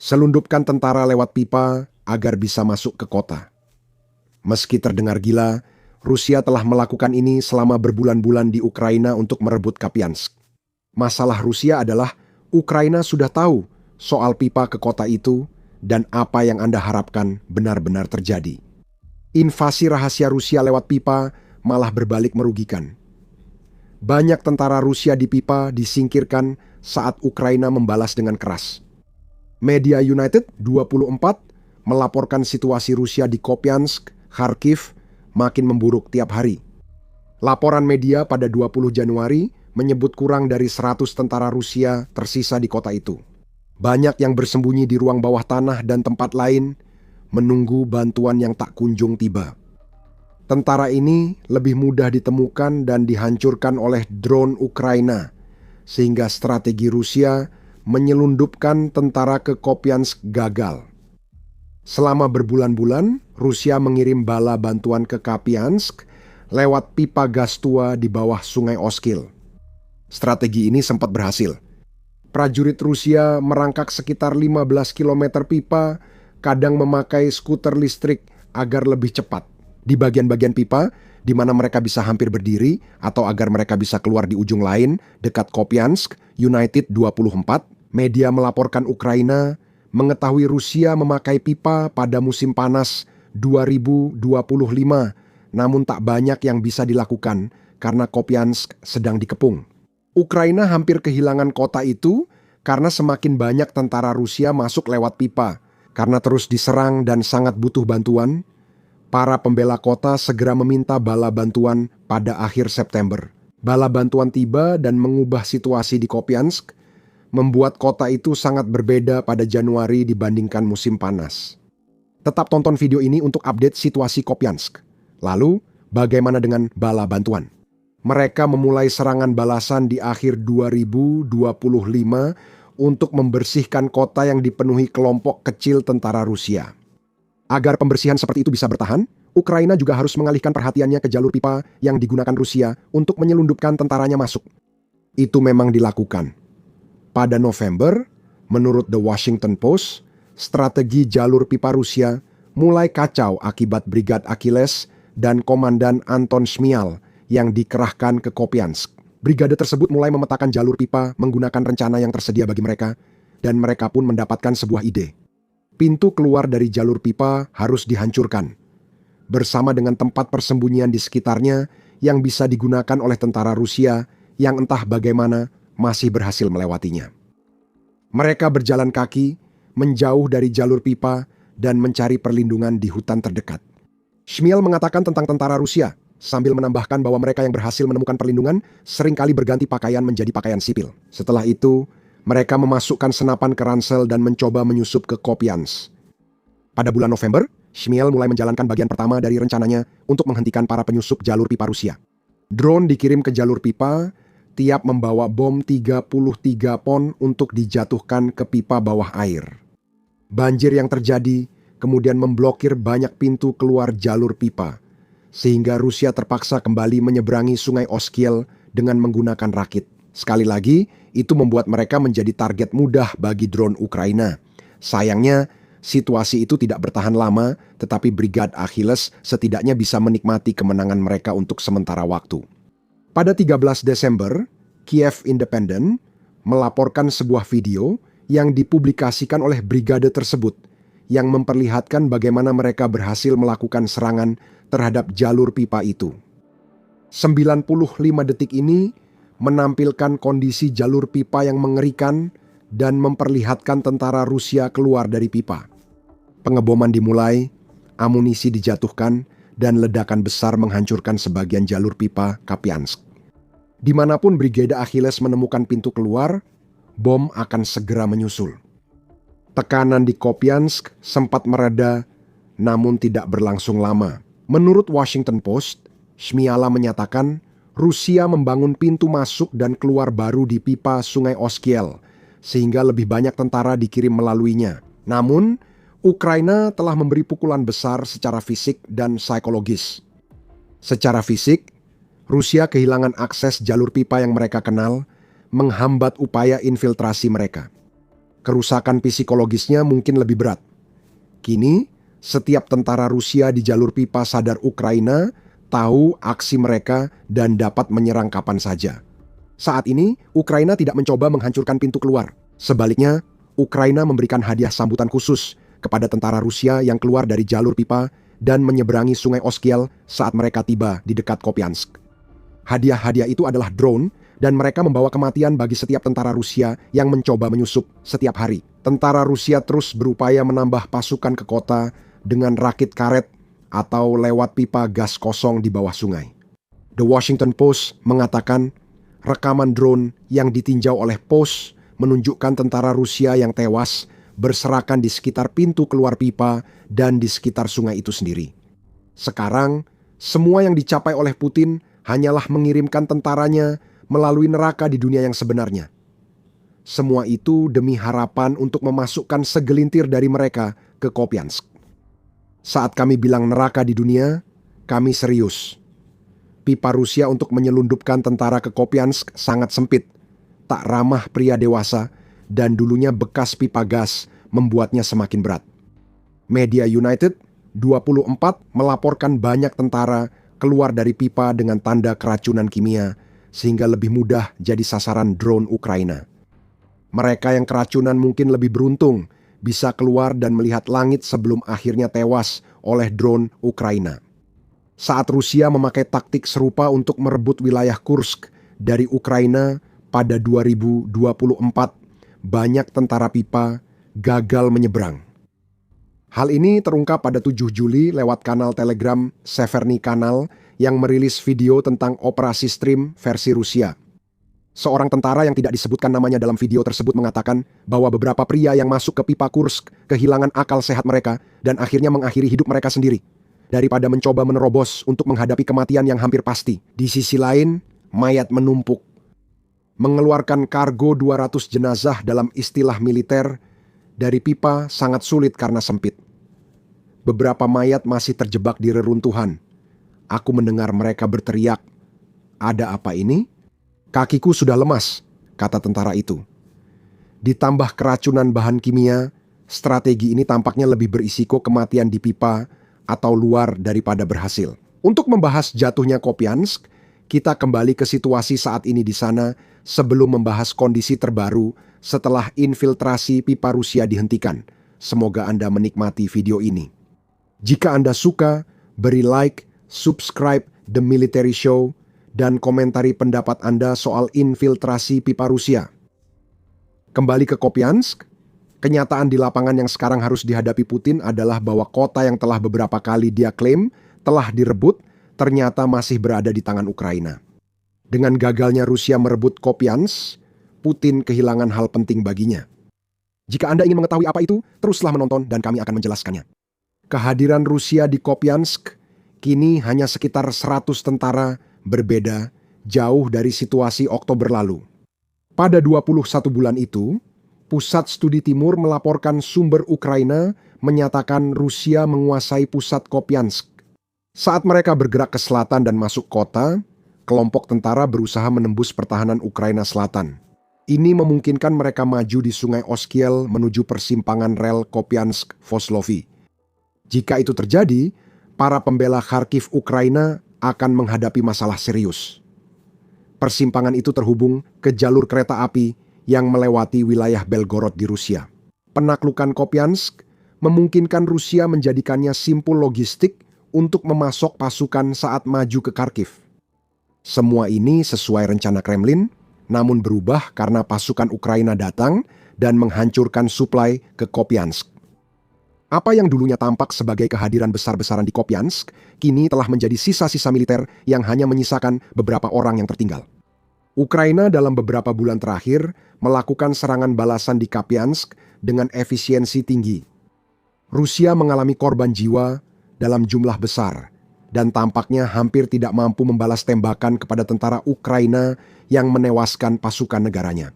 Selundupkan tentara lewat pipa agar bisa masuk ke kota. Meski terdengar gila, Rusia telah melakukan ini selama berbulan-bulan di Ukraina untuk merebut Kupiansk. Masalah Rusia adalah Ukraina sudah tahu soal pipa ke kota itu dan apa yang Anda harapkan benar-benar terjadi. Invasi rahasia Rusia lewat pipa malah berbalik merugikan. Banyak tentara Rusia di pipa disingkirkan saat Ukraina membalas dengan keras. Media United 24 melaporkan situasi Rusia di Kupiansk, Kharkiv makin memburuk tiap hari. Laporan media pada 20 Januari menyebut kurang dari 100 tentara Rusia tersisa di kota itu. Banyak yang bersembunyi di ruang bawah tanah dan tempat lain, menunggu bantuan yang tak kunjung tiba. Tentara ini lebih mudah ditemukan dan dihancurkan oleh drone Ukraina, sehingga strategi Rusia menyelundupkan tentara ke Kupiansk gagal. Selama berbulan-bulan, Rusia mengirim bala bantuan ke Kupiansk lewat pipa gas tua di bawah sungai Oskil. Strategi ini sempat berhasil. Prajurit Rusia merangkak sekitar 15 km pipa, kadang memakai skuter listrik agar lebih cepat. Di bagian-bagian pipa, di mana mereka bisa hampir berdiri atau agar mereka bisa keluar di ujung lain dekat Kupiansk, United 24, media melaporkan Ukraina mengetahui Rusia memakai pipa pada musim panas 2025, namun tak banyak yang bisa dilakukan karena Kupiansk sedang dikepung. Ukraina hampir kehilangan kota itu karena semakin banyak tentara Rusia masuk lewat pipa. Karena terus diserang dan sangat butuh bantuan, para pembela kota segera meminta bala bantuan pada akhir September. Bala bantuan tiba dan mengubah situasi di Kupiansk, membuat kota itu sangat berbeda pada Januari dibandingkan musim panas. Tetap tonton video ini untuk update situasi Kupiansk. Lalu, bagaimana dengan bala bantuan? Mereka memulai serangan balasan di akhir 2025 untuk membersihkan kota yang dipenuhi kelompok kecil tentara Rusia. Agar pembersihan seperti itu bisa bertahan, Ukraina juga harus mengalihkan perhatiannya ke jalur pipa yang digunakan Rusia untuk menyelundupkan tentaranya masuk. Itu memang dilakukan. Pada November, menurut The Washington Post, strategi jalur pipa Rusia mulai kacau akibat Brigade Achilles dan Komandan Anton Shmial yang dikerahkan ke Kupiansk. Brigade tersebut mulai memetakan jalur pipa menggunakan rencana yang tersedia bagi mereka, dan mereka pun mendapatkan sebuah ide. Pintu keluar dari jalur pipa harus dihancurkan, bersama dengan tempat persembunyian di sekitarnya yang bisa digunakan oleh tentara Rusia yang entah bagaimana masih berhasil melewatinya. Mereka berjalan kaki, menjauh dari jalur pipa, dan mencari perlindungan di hutan terdekat. Shmial mengatakan tentang tentara Rusia, sambil menambahkan bahwa mereka yang berhasil menemukan perlindungan seringkali berganti pakaian menjadi pakaian sipil. Setelah itu, mereka memasukkan senapan ke ransel dan mencoba menyusup ke Kupiansk. Pada bulan November, Shmial mulai menjalankan bagian pertama dari rencananya untuk menghentikan para penyusup jalur pipa Rusia. Drone dikirim ke jalur pipa, tiap membawa bom 33 pon untuk dijatuhkan ke pipa bawah air. Banjir yang terjadi kemudian memblokir banyak pintu keluar jalur pipa, sehingga Rusia terpaksa kembali menyeberangi sungai Oskil dengan menggunakan rakit. Sekali lagi, itu membuat mereka menjadi target mudah bagi drone Ukraina. Sayangnya, situasi itu tidak bertahan lama, tetapi Brigade Achilles setidaknya bisa menikmati kemenangan mereka untuk sementara waktu. Pada 13 Desember, Kiev Independent melaporkan sebuah video yang dipublikasikan oleh brigade tersebut, yang memperlihatkan bagaimana mereka berhasil melakukan serangan terhadap jalur pipa itu. 95 detik ini menampilkan kondisi jalur pipa yang mengerikan dan memperlihatkan tentara Rusia keluar dari pipa. Pengeboman dimulai, amunisi dijatuhkan, dan ledakan besar menghancurkan sebagian jalur pipa Kupiansk. Dimanapun Brigade Achilles menemukan pintu keluar, bom akan segera menyusul. Tekanan di Kupiansk sempat mereda, namun tidak berlangsung lama. Menurut Washington Post, Shmiala menyatakan Rusia membangun pintu masuk dan keluar baru di pipa sungai Oskil, sehingga lebih banyak tentara dikirim melaluinya. Namun, Ukraina telah memberi pukulan besar secara fisik dan psikologis. Secara fisik, Rusia kehilangan akses jalur pipa yang mereka kenal, menghambat upaya infiltrasi mereka. Kerusakan psikologisnya mungkin lebih berat. Kini, setiap tentara Rusia di jalur pipa sadar Ukraina tahu aksi mereka dan dapat menyerang kapan saja. Saat ini, Ukraina tidak mencoba menghancurkan pintu keluar. Sebaliknya, Ukraina memberikan hadiah sambutan khusus kepada tentara Rusia yang keluar dari jalur pipa dan menyeberangi sungai Oskiel saat mereka tiba di dekat Kopiansk. Hadiah-hadiah itu adalah drone dan mereka membawa kematian bagi setiap tentara Rusia yang mencoba menyusup setiap hari. Tentara Rusia terus berupaya menambah pasukan ke kota dengan rakit karet atau lewat pipa gas kosong di bawah sungai. The Washington Post mengatakan rekaman drone yang ditinjau oleh Post menunjukkan tentara Rusia yang tewas berserakan di sekitar pintu keluar pipa dan di sekitar sungai itu sendiri. Sekarang, semua yang dicapai oleh Putin hanyalah mengirimkan tentaranya melalui neraka di dunia yang sebenarnya. Semua itu demi harapan untuk memasukkan segelintir dari mereka ke Kopiansk. Saat kami bilang neraka di dunia, kami serius. Pipa Rusia untuk menyelundupkan tentara ke Kopiansk sangat sempit, tak ramah pria dewasa, dan dulunya bekas pipa gas membuatnya semakin berat. Media United 24 melaporkan banyak tentara keluar dari pipa dengan tanda keracunan kimia, sehingga lebih mudah jadi sasaran drone Ukraina. Mereka yang keracunan mungkin lebih beruntung, bisa keluar dan melihat langit sebelum akhirnya tewas oleh drone Ukraina. Saat Rusia memakai taktik serupa untuk merebut wilayah Kursk dari Ukraina pada 2024, banyak tentara pipa gagal menyeberang. Hal ini terungkap pada 7 Juli lewat kanal Telegram Severny Kanal yang merilis video tentang operasi stream versi Rusia. Seorang tentara yang tidak disebutkan namanya dalam video tersebut mengatakan bahwa beberapa pria yang masuk ke pipa Kursk kehilangan akal sehat mereka dan akhirnya mengakhiri hidup mereka sendiri, daripada mencoba menerobos untuk menghadapi kematian yang hampir pasti. Di sisi lain, mayat menumpuk. Mengeluarkan kargo 200 jenazah dalam istilah militer dari pipa sangat sulit karena sempit. Beberapa mayat masih terjebak di reruntuhan. Aku mendengar mereka berteriak, "Ada apa ini?" "Kakiku sudah lemas," kata tentara itu. Ditambah keracunan bahan kimia, strategi ini tampaknya lebih berisiko kematian di pipa atau luar daripada berhasil. Untuk membahas jatuhnya Kopiansk, kita kembali ke situasi saat ini di sana sebelum membahas kondisi terbaru setelah infiltrasi pipa Rusia dihentikan. Semoga Anda menikmati video ini. Jika Anda suka, beri like, subscribe The Military Show, dan komentari pendapat Anda soal infiltrasi pipa Rusia. Kembali ke Kopiansk, kenyataan di lapangan yang sekarang harus dihadapi Putin adalah bahwa kota yang telah beberapa kali dia klaim telah direbut ternyata masih berada di tangan Ukraina. Dengan gagalnya Rusia merebut Kopiansk, Putin kehilangan hal penting baginya. Jika Anda ingin mengetahui apa itu, teruslah menonton dan kami akan menjelaskannya. Kehadiran Rusia di Kopiansk kini hanya sekitar 100 tentara, berbeda jauh dari situasi Oktober lalu. Pada 21 bulan itu, Pusat Studi Timur melaporkan sumber Ukraina menyatakan Rusia menguasai pusat Kopiansk. Saat mereka bergerak ke selatan dan masuk kota, kelompok tentara berusaha menembus pertahanan Ukraina Selatan. Ini memungkinkan mereka maju di sungai Oskiel menuju persimpangan rel Kopiansk-Voslovi. Jika itu terjadi, para pembela Kharkiv Ukraina akan menghadapi masalah serius. Persimpangan itu terhubung ke jalur kereta api yang melewati wilayah Belgorod di Rusia. Penaklukan Kopiansk memungkinkan Rusia menjadikannya simpul logistik untuk memasok pasukan saat maju ke Kharkiv. Semua ini sesuai rencana Kremlin, namun berubah karena pasukan Ukraina datang dan menghancurkan suplai ke Kopiansk. Apa yang dulunya tampak sebagai kehadiran besar-besaran di Kopiansk, kini telah menjadi sisa-sisa militer yang hanya menyisakan beberapa orang yang tertinggal. Ukraina dalam beberapa bulan terakhir melakukan serangan balasan di Kupiansk dengan efisiensi tinggi. Rusia mengalami korban jiwa dalam jumlah besar dan tampaknya hampir tidak mampu membalas tembakan kepada tentara Ukraina yang menewaskan pasukan negaranya.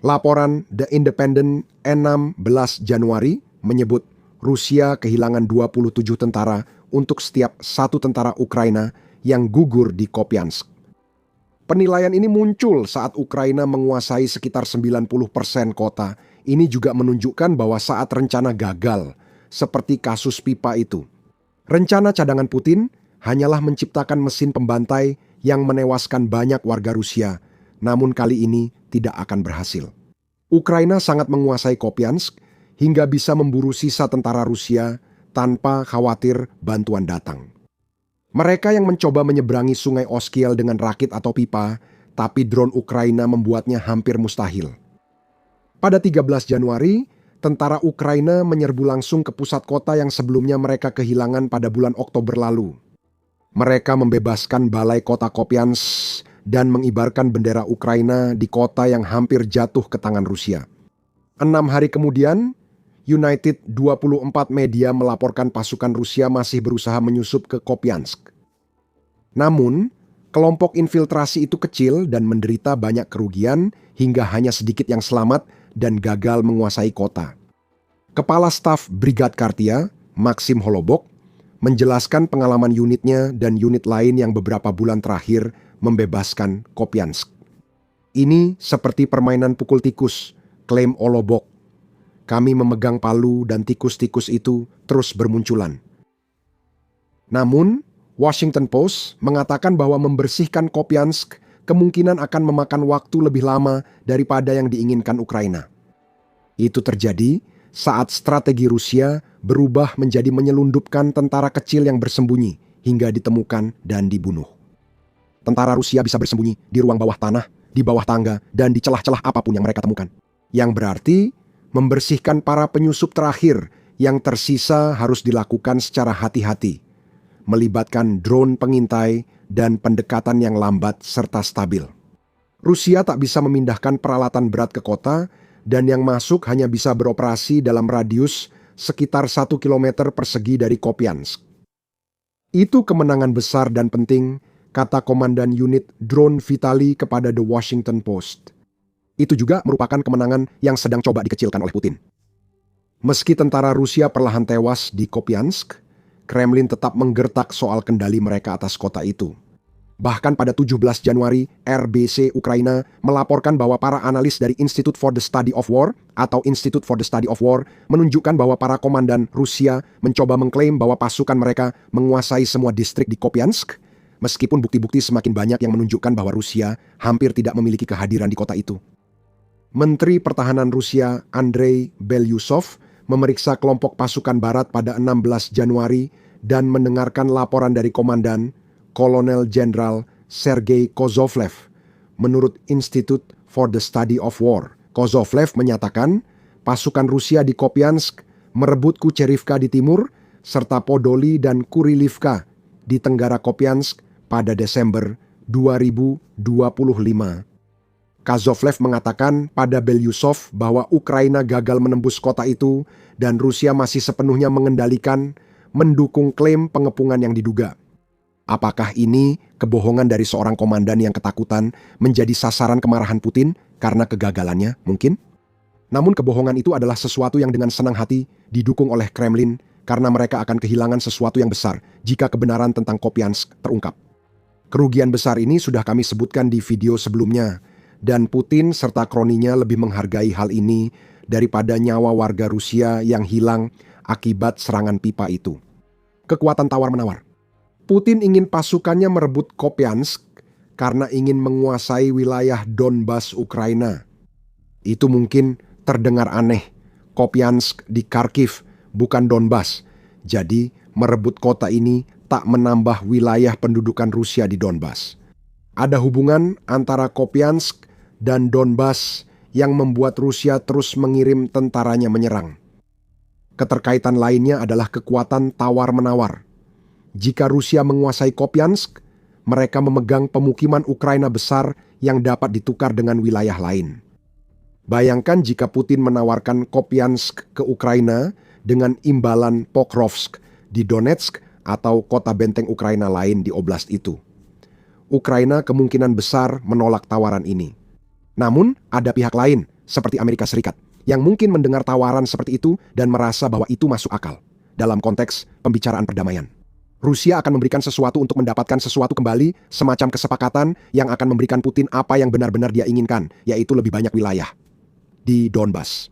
Laporan The Independent 16 Januari menyebut Rusia kehilangan 27 tentara untuk setiap 1 tentara Ukraina yang gugur di Kopiansk. Penilaian ini muncul saat Ukraina menguasai sekitar 90% kota Ini juga menunjukkan bahwa saat rencana gagal, seperti kasus pipa itu, rencana cadangan Putin hanyalah menciptakan mesin pembantai yang menewaskan banyak warga Rusia, namun kali ini tidak akan berhasil. Ukraina sangat menguasai Kupiansk hingga bisa memburu sisa tentara Rusia tanpa khawatir bantuan datang. Mereka yang mencoba menyeberangi sungai Oskil dengan rakit atau pipa, tapi drone Ukraina membuatnya hampir mustahil. Pada 13 Januari, tentara Ukraina menyerbu langsung ke pusat kota yang sebelumnya mereka kehilangan pada bulan Oktober lalu. Mereka membebaskan balai kota Kupiansk dan mengibarkan bendera Ukraina di kota yang hampir jatuh ke tangan Rusia. 6 hari kemudian, United 24 media melaporkan pasukan Rusia masih berusaha menyusup ke Kupiansk. Namun, kelompok infiltrasi itu kecil dan menderita banyak kerugian hingga hanya sedikit yang selamat dan gagal menguasai kota. Kepala Staf Brigad Kartia, Maxim Holobok, menjelaskan pengalaman unitnya dan unit lain yang beberapa bulan terakhir membebaskan Kupiansk. Ini seperti permainan pukul tikus, klaim Holobok. Kami memegang palu dan tikus-tikus itu terus bermunculan. Namun, Washington Post mengatakan bahwa membersihkan Kupiansk kemungkinan akan memakan waktu lebih lama daripada yang diinginkan Ukraina. Itu terjadi saat strategi Rusia berubah menjadi menyelundupkan tentara kecil yang bersembunyi hingga ditemukan dan dibunuh. Tentara Rusia bisa bersembunyi di ruang bawah tanah, di bawah tangga, dan di celah-celah apapun yang mereka temukan. Yang berarti membersihkan para penyusup terakhir yang tersisa harus dilakukan secara hati-hati, melibatkan drone pengintai dan pendekatan yang lambat serta stabil. Rusia tak bisa memindahkan peralatan berat ke kota, dan yang masuk hanya bisa beroperasi dalam radius sekitar 1 km persegi dari Kupiansk. Itu kemenangan besar dan penting, kata Komandan Unit Drone Vitali kepada The Washington Post. Itu juga merupakan kemenangan yang sedang coba dikecilkan oleh Putin. Meski tentara Rusia perlahan tewas di Kupiansk, Kremlin tetap menggertak soal kendali mereka atas kota itu. Bahkan pada 17 Januari, RBC Ukraina melaporkan bahwa para analis dari Institute for the Study of War atau Institute for the Study of War menunjukkan bahwa para komandan Rusia mencoba mengklaim bahwa pasukan mereka menguasai semua distrik di Kupiansk, meskipun bukti-bukti semakin banyak yang menunjukkan bahwa Rusia hampir tidak memiliki kehadiran di kota itu. Menteri Pertahanan Rusia Andrei Belyusov memeriksa kelompok pasukan barat pada 16 Januari dan mendengarkan laporan dari komandan Kolonel Jenderal Sergei Kozlovlev. Menurut Institute for the Study of War, Kozlovlev menyatakan pasukan Rusia di Kupiansk merebut Kucherivka di timur serta Podoli dan Kurilivka di tenggara Kupiansk pada Desember 2025. Kozlovlev mengatakan pada Belyusov bahwa Ukraina gagal menembus kota itu dan Rusia masih sepenuhnya mengendalikan, mendukung klaim pengepungan yang diduga. Apakah ini kebohongan dari seorang komandan yang ketakutan menjadi sasaran kemarahan Putin karena kegagalannya mungkin? Namun kebohongan itu adalah sesuatu yang dengan senang hati didukung oleh Kremlin karena mereka akan kehilangan sesuatu yang besar jika kebenaran tentang Kupiansk terungkap. Kerugian besar ini sudah kami sebutkan di video sebelumnya, dan Putin serta kroninya lebih menghargai hal ini daripada nyawa warga Rusia yang hilang akibat serangan pipa itu. Kekuatan tawar-menawar. Putin ingin pasukannya merebut Kupiansk karena ingin menguasai wilayah Donbas Ukraina. Itu mungkin terdengar aneh. Kupiansk di Kharkiv, bukan Donbas. Jadi merebut kota ini tak menambah wilayah pendudukan Rusia di Donbas. Ada hubungan antara Kupiansk dan Donbas yang membuat Rusia terus mengirim tentaranya menyerang. Keterkaitan lainnya adalah kekuatan tawar-menawar. Jika Rusia menguasai Kupiansk, mereka memegang pemukiman Ukraina besar yang dapat ditukar dengan wilayah lain. Bayangkan jika Putin menawarkan Kupiansk ke Ukraina dengan imbalan Pokrovsk di Donetsk atau kota benteng Ukraina lain di oblast itu. Ukraina kemungkinan besar menolak tawaran ini. Namun, ada pihak lain, seperti Amerika Serikat, yang mungkin mendengar tawaran seperti itu dan merasa bahwa itu masuk akal dalam konteks pembicaraan perdamaian. Rusia akan memberikan sesuatu untuk mendapatkan sesuatu kembali, semacam kesepakatan yang akan memberikan Putin apa yang benar-benar dia inginkan, yaitu lebih banyak wilayah di Donbas.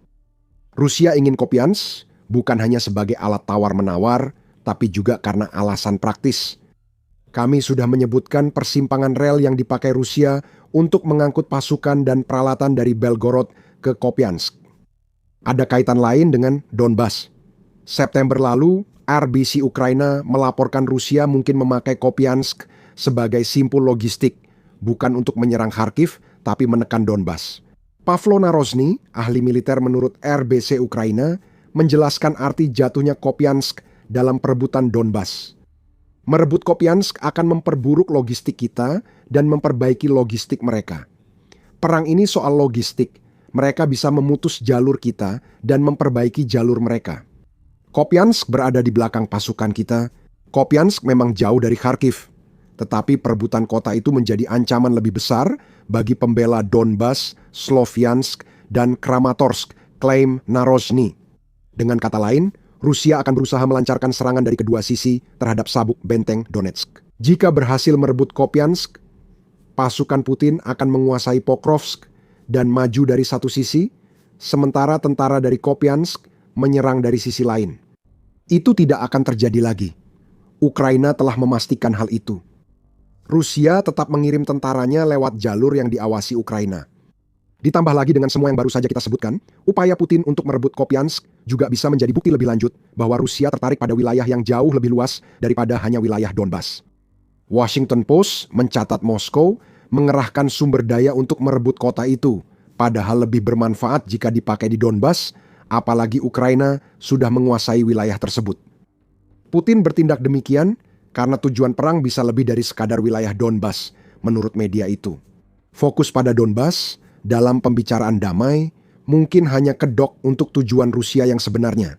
Rusia ingin Kupiansk bukan hanya sebagai alat tawar-menawar, tapi juga karena alasan praktis. Kami sudah menyebutkan persimpangan rel yang dipakai Rusia untuk mengangkut pasukan dan peralatan dari Belgorod ke Kupiansk. Ada kaitan lain dengan Donbas. September lalu, RBC Ukraina melaporkan Rusia mungkin memakai Kupiansk sebagai simpul logistik, bukan untuk menyerang Kharkiv, tapi menekan Donbas. Pavlo Narozny, ahli militer menurut RBC Ukraina, menjelaskan arti jatuhnya Kupiansk dalam perebutan Donbas. Merebut Kupiansk akan memperburuk logistik kita dan memperbaiki logistik mereka. Perang ini soal logistik. Mereka bisa memutus jalur kita dan memperbaiki jalur mereka. Kupiansk berada di belakang pasukan kita. Kupiansk memang jauh dari Kharkiv. Tetapi perebutan kota itu menjadi ancaman lebih besar bagi pembela Donbas, Sloviansk, dan Kramatorsk, klaim Narozny. Dengan kata lain, Rusia akan berusaha melancarkan serangan dari kedua sisi terhadap sabuk benteng Donetsk. Jika berhasil merebut Kupiansk, pasukan Putin akan menguasai Pokrovsk dan maju dari satu sisi, sementara tentara dari Kupiansk menyerang dari sisi lain. Itu tidak akan terjadi lagi. Ukraina telah memastikan hal itu. Rusia tetap mengirim tentaranya lewat jalur yang diawasi Ukraina. Ditambah lagi dengan semua yang baru saja kita sebutkan, upaya Putin untuk merebut Kupiansk juga bisa menjadi bukti lebih lanjut bahwa Rusia tertarik pada wilayah yang jauh lebih luas daripada hanya wilayah Donbas. Washington Post mencatat Moskow mengerahkan sumber daya untuk merebut kota itu, padahal lebih bermanfaat jika dipakai di Donbas, apalagi Ukraina sudah menguasai wilayah tersebut. Putin bertindak demikian karena tujuan perang bisa lebih dari sekadar wilayah Donbas, menurut media itu. Fokus pada Donbas dalam pembicaraan damai mungkin hanya kedok untuk tujuan Rusia yang sebenarnya.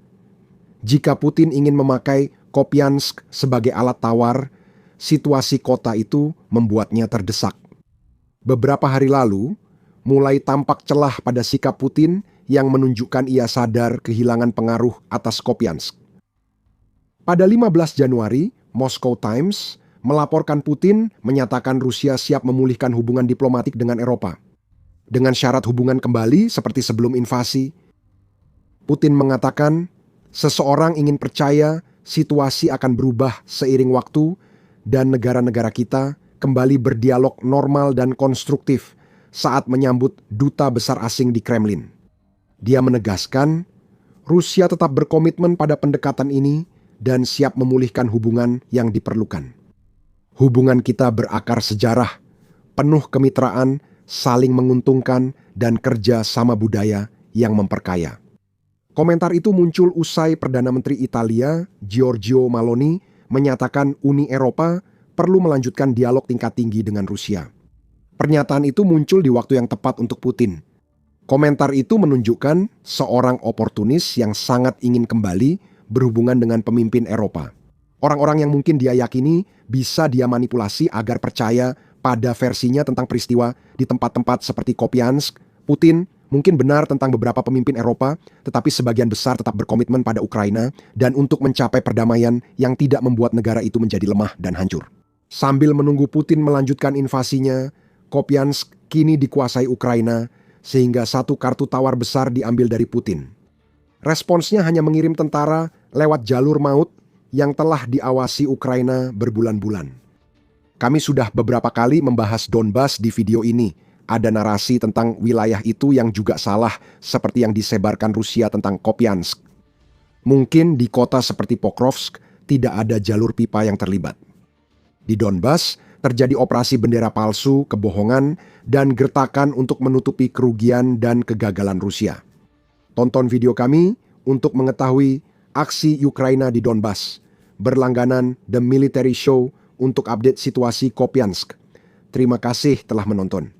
Jika Putin ingin memakai Kupiansk sebagai alat tawar, situasi kota itu membuatnya terdesak. Beberapa hari lalu, mulai tampak celah pada sikap Putin yang menunjukkan ia sadar kehilangan pengaruh atas Kupiansk. Pada 15 Januari, Moscow Times melaporkan Putin menyatakan Rusia siap memulihkan hubungan diplomatik dengan Eropa. Dengan syarat hubungan kembali seperti sebelum invasi. Putin mengatakan, seseorang ingin percaya situasi akan berubah seiring waktu dan negara-negara kita kembali berdialog normal dan konstruktif saat menyambut duta besar asing di Kremlin. Dia menegaskan, Rusia tetap berkomitmen pada pendekatan ini dan siap memulihkan hubungan yang diperlukan. Hubungan kita berakar sejarah, penuh kemitraan, saling menguntungkan, dan kerja sama budaya yang memperkaya. Komentar itu muncul usai Perdana Menteri Italia, Giorgia Meloni, menyatakan Uni Eropa perlu melanjutkan dialog tingkat tinggi dengan Rusia. Pernyataan itu muncul di waktu yang tepat untuk Putin. Komentar itu menunjukkan seorang oportunis yang sangat ingin kembali berhubungan dengan pemimpin Eropa. Orang-orang yang mungkin dia yakini bisa dia manipulasi agar percaya pada versinya tentang peristiwa di tempat-tempat seperti Kupiansk. Putin mungkin benar tentang beberapa pemimpin Eropa, tetapi sebagian besar tetap berkomitmen pada Ukraina dan untuk mencapai perdamaian yang tidak membuat negara itu menjadi lemah dan hancur. Sambil menunggu Putin melanjutkan invasinya, Kupiansk kini dikuasai Ukraina, sehingga satu kartu tawar besar diambil dari Putin. Responsnya hanya mengirim tentara lewat jalur maut yang telah diawasi Ukraina berbulan-bulan. Kami sudah beberapa kali membahas Donbas di video ini. Ada narasi tentang wilayah itu yang juga salah seperti yang disebarkan Rusia tentang Kupiansk. Mungkin di kota seperti Pokrovsk tidak ada jalur pipa yang terlibat. Di Donbas terjadi operasi bendera palsu, kebohongan, dan gertakan untuk menutupi kerugian dan kegagalan Rusia. Tonton video kami untuk mengetahui aksi Ukraina di Donbas. Berlangganan The Military Show untuk update situasi Kupiansk. Terima kasih telah menonton.